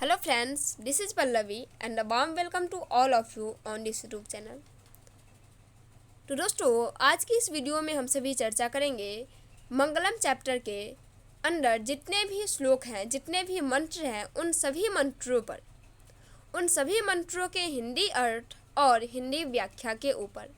Hello friends, this is Pallavi and a warm welcome to all of you on this YouTube channel. तो दोस्तों आज की इस video में हम सभी चर्चा करेंगे मंगलम चैप्टर के अंदर जितने भी श्लोक हैं, जितने भी मंत्र हैं, उन सभी मंत्रों पर, उन सभी मंत्रों के हिंदी अर्थ और हिंदी व्याख्या के ऊपर।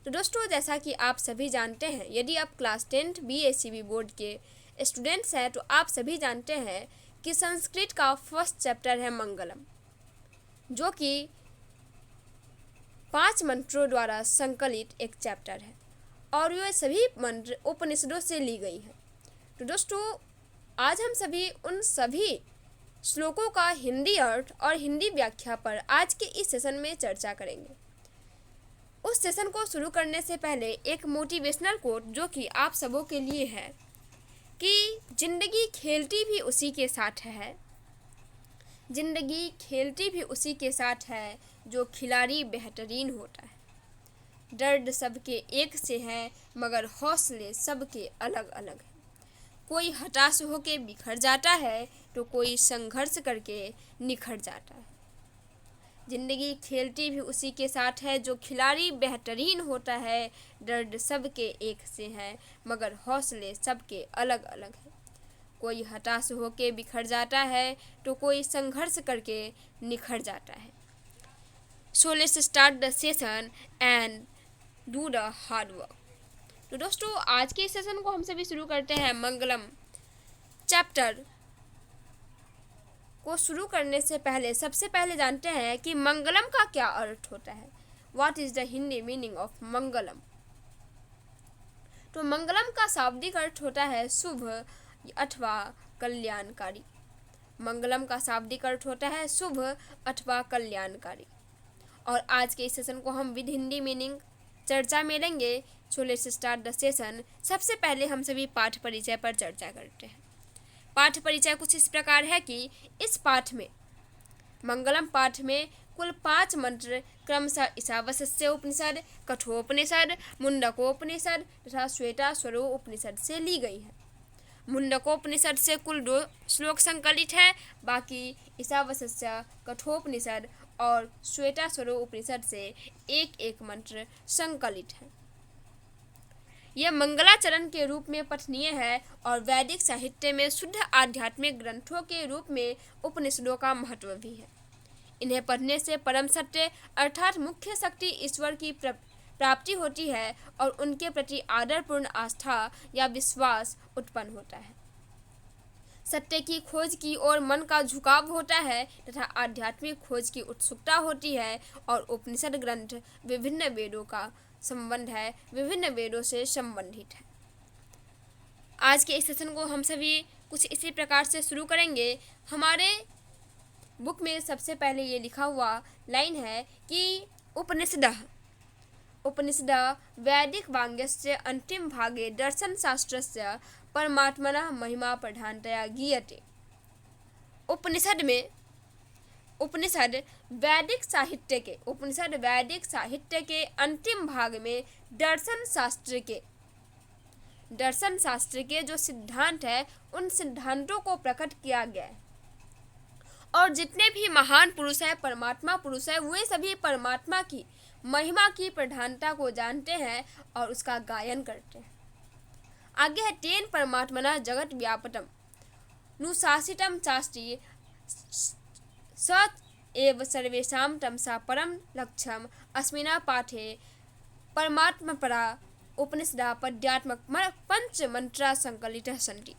तो दोस्तों जैसा कि आप सभी जानते हैं, यदि आप क्लास 10 BACB बोर्ड के स्टूडेंट्स हैं तो आप सभी जानते हैं कि संस्कृत का फर्स्ट चैप्टर है मंगलम, जो कि 5 मंत्रों द्वारा संकलित एक चैप्टर है और ये सभी मंत्र उपनिषदों से ली गई हैं। तो दोस्तों आज हम सभी उन सभी श्लोकों का हिंदी अर्थ और हिंदी व्याख्या पर आज के इस सेशन में चर्चा करेंगे। उस सेशन को शुरू करने से पहले एक मोटिवेशनल कोट जो कि आप सबों के लिए है कि जिंदगी खेलती भी उसी के साथ है, जिंदगी खेलती भी उसी के साथ है जो खिलाड़ी बेहतरीन होता है। दर्द सबके एक से है मगर हौसले सबके अलग अलग हैं। कोई हताश होके बिखर जाता है तो कोई संघर्ष करके निखर जाता है। जिंदगी खेलती भी उसी के साथ है जो खिलाड़ी बेहतरीन होता है। दर्द सबके एक से है मगर हौसले सबके अलग अलग हैं। कोई हताश होके बिखर जाता है तो कोई संघर्ष करके निखर जाता है। So let's start the session and do the hard work. तो दोस्तों आज के इस सेशन को हम सभी शुरू करते हैं। मंगलम चैप्टर को शुरू करने से पहले सबसे पहले जानते हैं कि मंगलम का क्या अर्थ होता है। What is the Hindi meaning of मंगलम? तो मंगलम का शाब्दिक अर्थ होता है शुभ अथवा कल्याणकारी। मंगलम का शाब्दिक अर्थ होता है शुभ अथवा कल्याणकारी। और आज के इस सेशन को हम विद हिंदी मीनिंग चर्चा में लेंगे। So let's start the session. सबसे पहले हम सभी पाठ परिचय पर चर्चा करते हैं। पाठ परिचय कुछ इस प्रकार है कि इस पाठ में, मंगलम पाठ में कुल 5 मंत्र क्रमशः ईशावास्य उपनिषद, कठोपनिषद, मुंडकोपनिषद तथा श्वेताश्वरो उपनिषद से ली गई है। मुंडकोपनिषद से कुल 2 श्लोक संकलित है, बाकी ईशावास्य, कठोपनिषद और श्वेताश्वरो उपनिषद से एक मंत्र संकलित है। यह मंगलाचरण के रूप में पठनीय है और वैदिक साहित्य में शुद्ध आध्यात्मिक ग्रंथों के रूप में उपनिषदों का महत्व भी है। इन्हें पढ़ने से परम सत्य अर्थात मुख्य शक्ति ईश्वर की प्राप्ति होती है और उनके प्रति आदरपूर्ण आस्था या विश्वास उत्पन्न होता है। सत्य की खोज की ओर मन का झुकाव होता है तथा आध्यात्मिक खोज की उत्सुकता होती है और उपनिषद ग्रंथ विभिन्न वेदों का संबंध है, विभिन्न वेदों से संबंधित है। आज के इस सेशन को हम सभी कुछ इसी प्रकार से शुरू करेंगे। हमारे बुक में सबसे पहले ये लिखा हुआ लाइन है कि उपनिषदः वैदिक वाङ्मयस्य अंतिम भागे दर्शन शास्त्रस्य परमात्मनः महिमा प्रधानतया गीयते। उपनिषद वैदिक साहित्य के अंतिम भाग में दर्शन शास्त्र के जो सिद्धांत है उन सिद्धांतों को प्रकट किया गया है। और जितने भी महान पुरुष है, परमात्मा पुरुष है, वे सभी परमात्मा की महिमा की प्रधानता को जानते हैं और उसका गायन करते हैं। आगे है तेन परमात्मना जगत व्यापतम नुशासितम चास्ति सत एव सर्वेषां तमसा परम लक्ष्यम अस्मिना पाठे परमात्मा परा उपनिषदा पद्यात्मक 5 मंत्रा संकलितः सन्ति।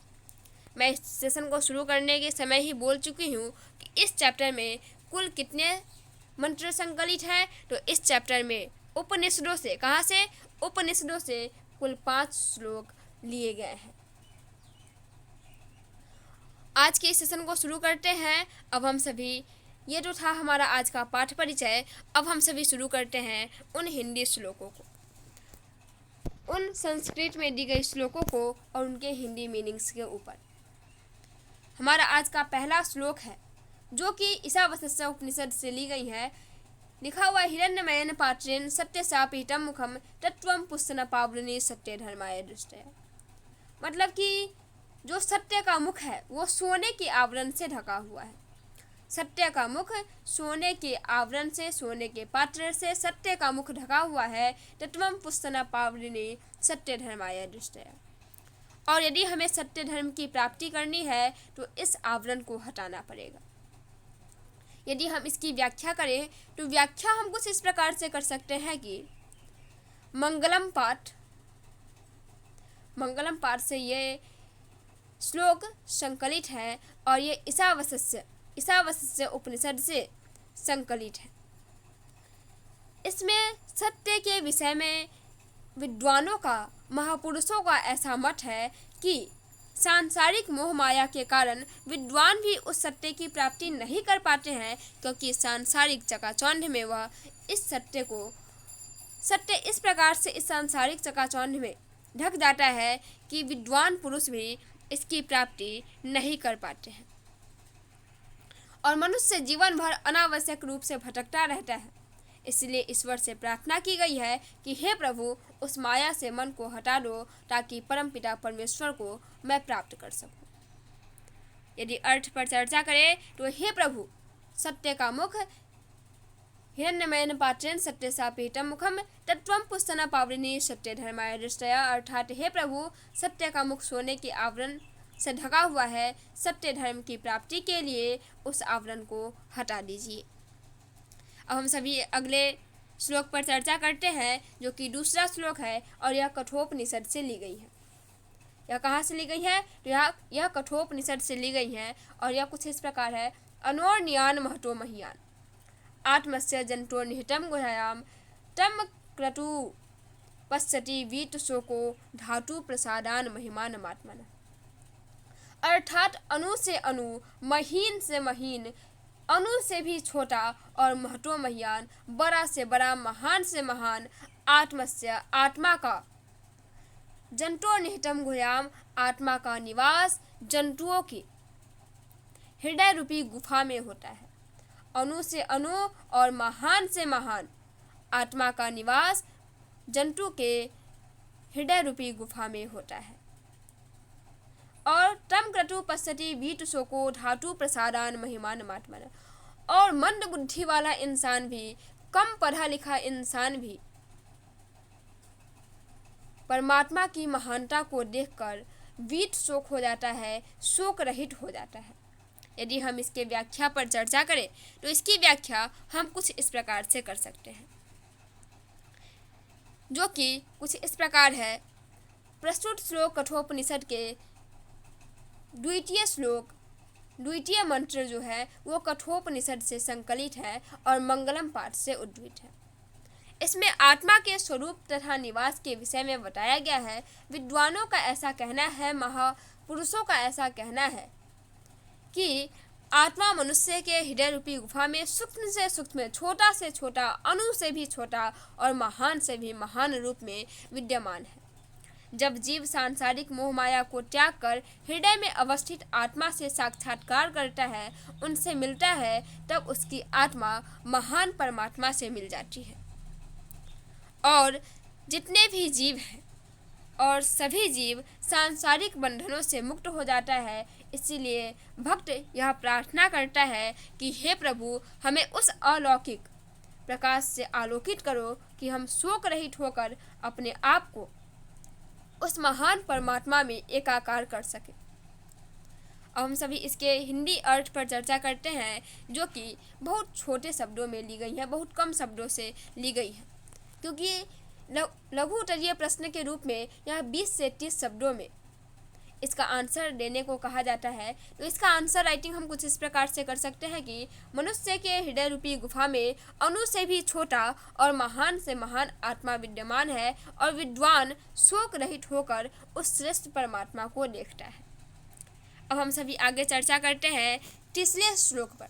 मैं इस सेशन को शुरू करने के समय ही बोल चुकी हूँ कि इस चैप्टर में कुल कितने मंत्र संकलित है। तो इस चैप्टर में उपनिषदों से, कहाँ से? उपनिषदों से कुल 5 श्लोक लिए गए हैं। आज के इस सेशन को शुरू करते हैं। अब हम सभी, ये जो था हमारा आज का पाठ परिचय, अब हम सभी शुरू करते हैं उन हिंदी श्लोकों को, उन संस्कृत में दी गई श्लोकों को और उनके हिंदी मीनिंग्स के ऊपर। हमारा आज का पहला श्लोक है जो कि ईशावास्य उपनिषद से ली गई है। लिखा हुआ हिरण्यमयेन पात्रेण सत्यशापीतं मुखम तत्त्वं पुष्ण पावृणी सत्य धर्माय दृष्टया। मतलब कि जो सत्य का मुख है वो सोने के आवरण से ढका हुआ है। सत्य का मुख सोने के आवरण से, सोने के पात्र से सत्य का मुख ढका हुआ है। तत्वम पुस्तन पावरिणी सत्य धर्माय दृष्टया। और यदि हमें सत्य धर्म की प्राप्ति करनी है तो इस आवरण को हटाना पड़ेगा। यदि हम इसकी व्याख्या करें तो व्याख्या हम कुछ इस प्रकार से कर सकते हैं कि मंगलम पाठ से ये श्लोक संकलित है और ये ईशावास्य उपनिषद से संकलित है। इसमें सत्य के विषय में विद्वानों का, महापुरुषों का ऐसा मत है कि सांसारिक मोह माया के कारण विद्वान भी उस सत्य की प्राप्ति नहीं कर पाते हैं, क्योंकि सांसारिक चकाचौंध में वह सत्य इस प्रकार से इस सांसारिक चकाचौंध में ढक जाता है कि विद्वान पुरुष भी इसकी प्राप्ति नहीं कर पाते हैं और मनुष्य जीवन भर अनावश्यक रूप से भटकता रहता है। इसलिए ईश्वर से प्रार्थना की गई है कि हे प्रभु, उस माया से मन को हटा दो ताकि परमपिता परमेश्वर को मैं प्राप्त कर सकूं। यदि अर्थ पर चर्चा करें तो हे प्रभु, सत्य का मुख हिरण्यमयन पात्रेण सत्य सापीतम मुखम तत्वम पुस्तन पावरिणी सत्य धर्माय दृष्टया। अर्थात हे प्रभु, सत्य का मुख सोने के आवरण से ढका हुआ है। सत्य धर्म की प्राप्ति के लिए उस आवरण को हटा दीजिए। अब हम सभी अगले श्लोक पर चर्चा करते हैं, जो कि दूसरा श्लोक है और यह कठोपनिषद से ली गई है। यह कहाँ से ली गई है? तो यह कठोपनिषद से ली गई है और यह कुछ इस प्रकार है। अनोर्नियान महतो महियान आत्मस्य जंतो निहितम गुहायाम तम क्रतु पश्यति वीत शोको धातु प्रसादान महिमान मात्मन। अर्थात अणु से अणु, महीन से महीन, अणु से भी छोटा और महतो महियान, बड़ा से बड़ा, महान से महान, आत्मस्य आत्मा का, जंतु निहितम गुहायाम आत्मा का निवास जंतुओं की हृदय रूपी गुफा में होता है। अणु से अणु और महान से महान आत्मा का निवास जंतु के हृदय रूपी गुफा में होता है। और तम क्रतु पश्यति वीत शोको धातु प्रसादान महिमान मात्मन। और मंद बुद्धि वाला इंसान भी, कम पढ़ा लिखा इंसान भी परमात्मा की महानता को देखकर वीत शोक हो जाता है, शोक रहित हो जाता है। यदि हम इसके व्याख्या पर चर्चा करें तो इसकी व्याख्या हम कुछ इस प्रकार से कर सकते हैं, जो कि कुछ इस प्रकार है। प्रस्तुत श्लोक कठोपनिषद के द्वितीय मंत्र जो है वो कठोपनिषद से संकलित है और मंगलम पाठ से उद्धृत है। इसमें आत्मा के स्वरूप तथा निवास के विषय में बताया गया है। विद्वानों का ऐसा कहना है, महापुरुषों का ऐसा कहना है कि आत्मा मनुष्य के हृदय रूपी गुफा में सूक्ष्म से सूक्ष्म, छोटा से छोटा, अणु से भी छोटा और महान से भी महान रूप में विद्यमान है। जब जीव सांसारिक मोह माया को त्याग कर हृदय में अवस्थित आत्मा से साक्षात्कार करता है, उनसे मिलता है, तब उसकी आत्मा महान परमात्मा से मिल जाती है। और जितने भी जीव हैं और सभी जीव सांसारिक बंधनों से मुक्त हो जाता है। इसीलिए भक्त यह प्रार्थना करता है कि हे प्रभु, हमें उस अलौकिक प्रकाश से आलोकित करो कि हम शोक रहित होकर अपने आप को उस महान परमात्मा में एकाकार कर सके। अब हम सभी इसके हिंदी अर्थ पर चर्चा करते हैं, जो कि बहुत छोटे शब्दों में ली गई है, बहुत कम शब्दों से ली गई है, क्योंकि लघु उत्तरीय प्रश्न के रूप में यह 20 से 30 शब्दों में इसका आंसर देने को कहा जाता है। तो इसका आंसर राइटिंग हम कुछ इस प्रकार से कर सकते हैं कि मनुष्य के हृदय रूपी गुफा में अणु से भी छोटा और महान से महान आत्मा विद्यमान है और विद्वान शोक रहित होकर उस श्रेष्ठ परमात्मा को देखता है। अब हम सभी आगे चर्चा करते हैं तीसरे श्लोक पर।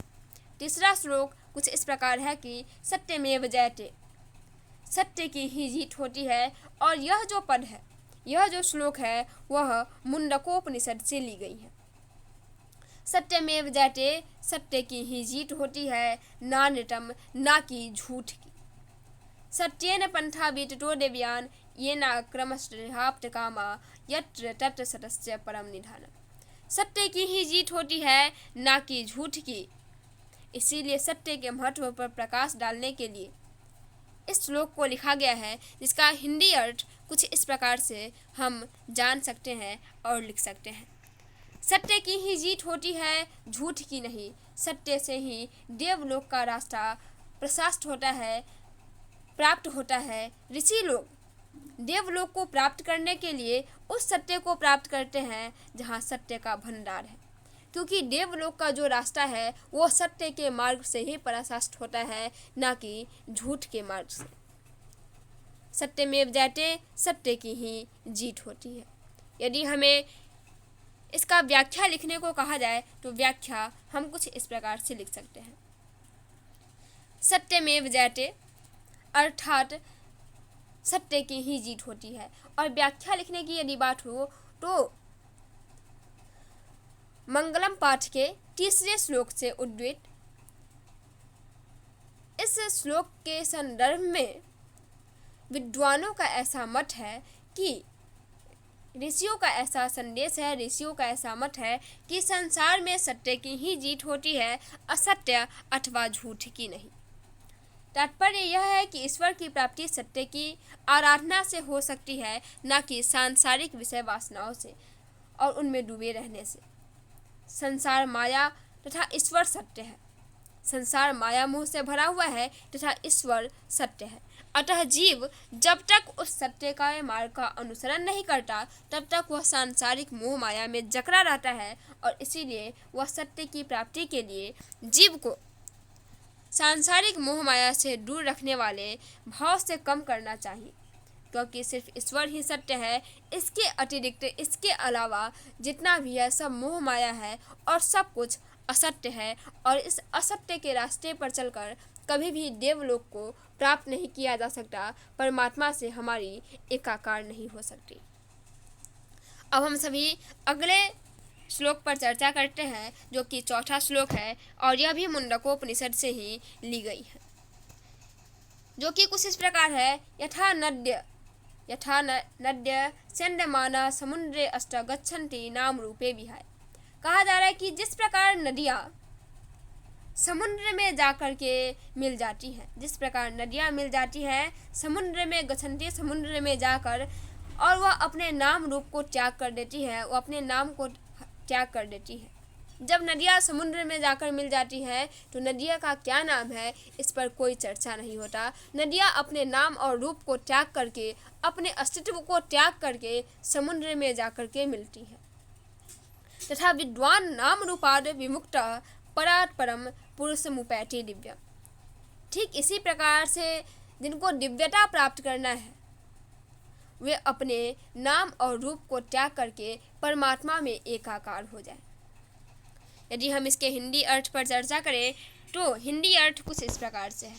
तीसरा श्लोक कुछ इस प्रकार है कि सत्यमेव जयते, सत्य की ही जीत होती है। और यह जो पद है, यह जो श्लोक है, वह मुंडकोपनिषद से ली गई है। सत्यमेव जयते, सत्य की ही जीत होती है, नान्यतम, ना कि झूठ की। सत्येन पंथा विततो देव्यान ये ना क्रमश्रेहाप्त कामा यत्र तत्र सतस्य परम निधानम। सत्य की ही जीत होती है, ना कि झूठ की। इसीलिए सत्य के महत्व पर प्रकाश डालने के लिए इस श्लोक को लिखा गया है, जिसका हिंदी अर्थ कुछ इस प्रकार से हम जान सकते हैं और लिख सकते हैं। सत्य की ही जीत होती है, झूठ की नहीं। सत्य से ही देवलोक का रास्ता प्रशस्त होता है, प्राप्त होता है। ऋषि लोग देवलोक को प्राप्त करने के लिए उस सत्य को प्राप्त करते हैं जहाँ सत्य का भंडार है, क्योंकि देवलोक का जो रास्ता है वो सत्य के मार्ग से ही प्रशस्त होता है, ना कि झूठ के मार्ग से। सत्यमेव जयते, सत्य की ही जीत होती है। यदि हमें इसका व्याख्या लिखने को कहा जाए तो व्याख्या हम कुछ इस प्रकार से लिख सकते हैं। सत्यमेव जयते अर्थात सत्य की ही जीत होती है। और व्याख्या लिखने की यदि बात हो तो मंगलम पाठ के तीसरे श्लोक से उद्धृत इस श्लोक के संदर्भ में विद्वानों का ऐसा मत है कि ऋषियों का ऐसा संदेश है, ऋषियों का ऐसा मत है कि संसार में सत्य की ही जीत होती है, असत्य अथवा झूठ की नहीं। तात्पर्य यह है कि ईश्वर की प्राप्ति सत्य की आराधना से हो सकती है, न कि सांसारिक विषय वासनाओं से और उनमें डूबे रहने से। संसार माया तथा ईश्वर सत्य है। संसार माया मोह से भरा हुआ है तथा ईश्वर सत्य है। अतः जीव जब तक उस सत्य का मार्ग का अनुसरण नहीं करता तब तक वह सांसारिक मोह माया में जकड़ा रहता है, और इसीलिए वह सत्य की प्राप्ति के लिए जीव को सांसारिक मोह माया से दूर रखने वाले भाव से कम करना चाहिए, क्योंकि सिर्फ ईश्वर ही सत्य है। इसके अतिरिक्त, इसके अलावा जितना भी है सब मोह माया है और सब कुछ असत्य है, और इस असत्य के रास्ते पर चलकर कभी भी देवलोक को प्राप्त नहीं किया जा सकता, परमात्मा से हमारी एकाकार नहीं हो सकती। अब हम सभी अगले श्लोक पर चर्चा करते हैं, जो कि चौथा श्लोक है, और यह भी मुंडकोपनिषद से ही ली गई है, जो कि कुछ इस प्रकार है। यथा नद्य सेन्द्यमाना समुद्रे अष्ट गच्छन्ति नाम रूपे विहाय। कहा जा रहा है कि जिस प्रकार नदियाँ समुद्र में जाकर के मिल जाती हैं, जिस प्रकार नदियाँ मिल जाती हैं समुद्र में गच्छन्ति, समुद्र में जाकर, और वह अपने नाम रूप को त्याग कर देती है, वह अपने नाम को त्याग कर देती है। जब नदियाँ समुद्र में जाकर मिल जाती हैं तो नदियाँ का क्या नाम है, इस पर कोई चर्चा नहीं होता। नदियाँ अपने नाम और रूप को त्याग करके, अपने अस्तित्व को त्याग करके समुद्र में जाकर के मिलती है। तथा विद्वान नाम रूपाद विमुक्त परात् परम पुरुषमुपैति दिव्यम। ठीक इसी प्रकार से जिनको दिव्यता प्राप्त करना है वे अपने नाम और रूप को त्याग करके परमात्मा में एकाकार हो जाए। यदि हम इसके हिंदी अर्थ पर चर्चा करें तो हिंदी अर्थ कुछ इस प्रकार से है।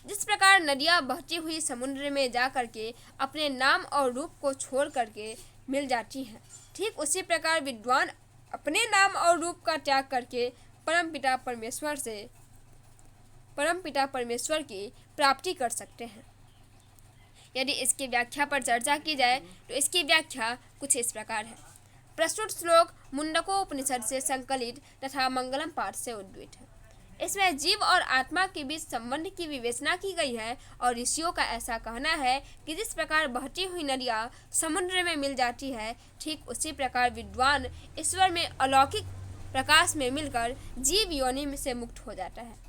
जिस प्रकार नदियाँ बहती हुई समुद्र में जा करके अपने नाम और रूप को छोड़ करके मिल जाती हैं, ठीक उसी प्रकार विद्वान अपने नाम और रूप का त्याग करके परमपिता परमेश्वर की प्राप्ति कर सकते हैं। यदि इसकी व्याख्या पर चर्चा की जाए तो इसकी व्याख्या कुछ इस प्रकार है। प्रस्तुत श्लोक मुंडकोपनिषद से संकलित तथा मंगलम पाठ से उद्धृत है। इसमें जीव और आत्मा के बीच संबंध की विवेचना की गई है, और ऋषियों का ऐसा कहना है कि जिस प्रकार बहती हुई नदियाँ समुद्र में मिल जाती है, ठीक उसी प्रकार विद्वान ईश्वर में अलौकिक प्रकाश में मिलकर जीव योनि से मुक्त हो जाता है।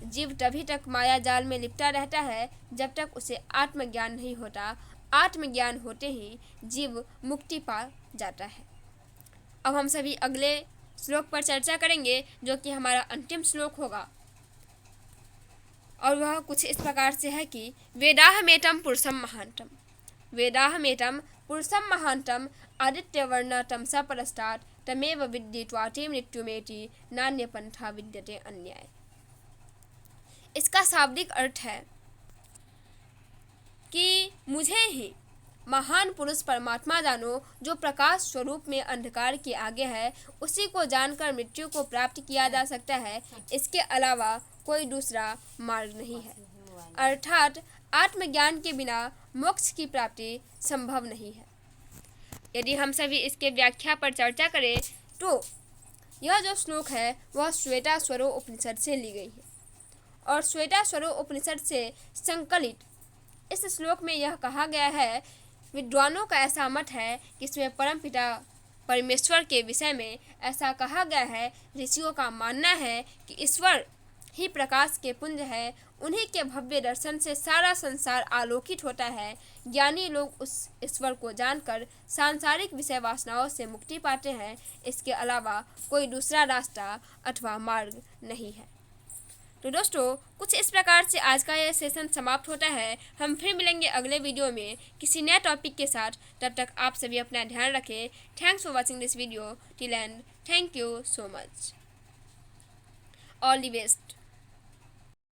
जीव तभी तक माया जाल में लिपटा रहता है जब तक उसे आत्मज्ञान नहीं होता। आत्मज्ञान होते ही जीव मुक्ति पा जाता है। अब हम सभी अगले श्लोक पर चर्चा करेंगे, जो कि हमारा अंतिम श्लोक होगा, और वह कुछ इस प्रकार से है कि वेदाहमेतम पुरुषम महांतम, वेदाहमेतम पुरुषम महांतम आदित्यवर्ण तमसा परस्तात् तमेव विद्धि त्वाति मृत्युमेति नान्य पंथा विद्यते अन्याय। इसका शाब्दिक अर्थ है कि मुझे ही महान पुरुष परमात्मा जानो, जो प्रकाश स्वरूप में अंधकार के आगे है। उसी को जानकर मृत्यु को प्राप्त किया जा सकता है, इसके अलावा कोई दूसरा मार्ग नहीं है। अर्थात आत्मज्ञान के बिना मोक्ष की प्राप्ति संभव नहीं है। यदि हम सभी इसके व्याख्या पर चर्चा करें तो यह जो श्लोक है वह श्वेताश्वरो उपनिषद से ली गई है और श्वेताश्वरो उपनिषद से संकलित इस श्लोक में यह कहा गया है, विद्वानों का ऐसा मत है कि इसमें परमपिता परमेश्वर के विषय में ऐसा कहा गया है। ऋषियों का मानना है कि ईश्वर ही प्रकाश के पुंज है, उन्हीं के भव्य दर्शन से सारा संसार आलोकित होता है। ज्ञानी लोग उस ईश्वर को जानकर सांसारिक विषय वासनाओं से मुक्ति पाते हैं। इसके अलावा कोई दूसरा रास्ता अथवा मार्ग नहीं है। तो दोस्तों, कुछ इस प्रकार से आज का यह सेशन समाप्त होता है। हम फिर मिलेंगे अगले वीडियो में किसी नए टॉपिक के साथ। तब तक आप सभी अपना ध्यान रखें। Thanks for watching this video till and. Thank you so much. All the best.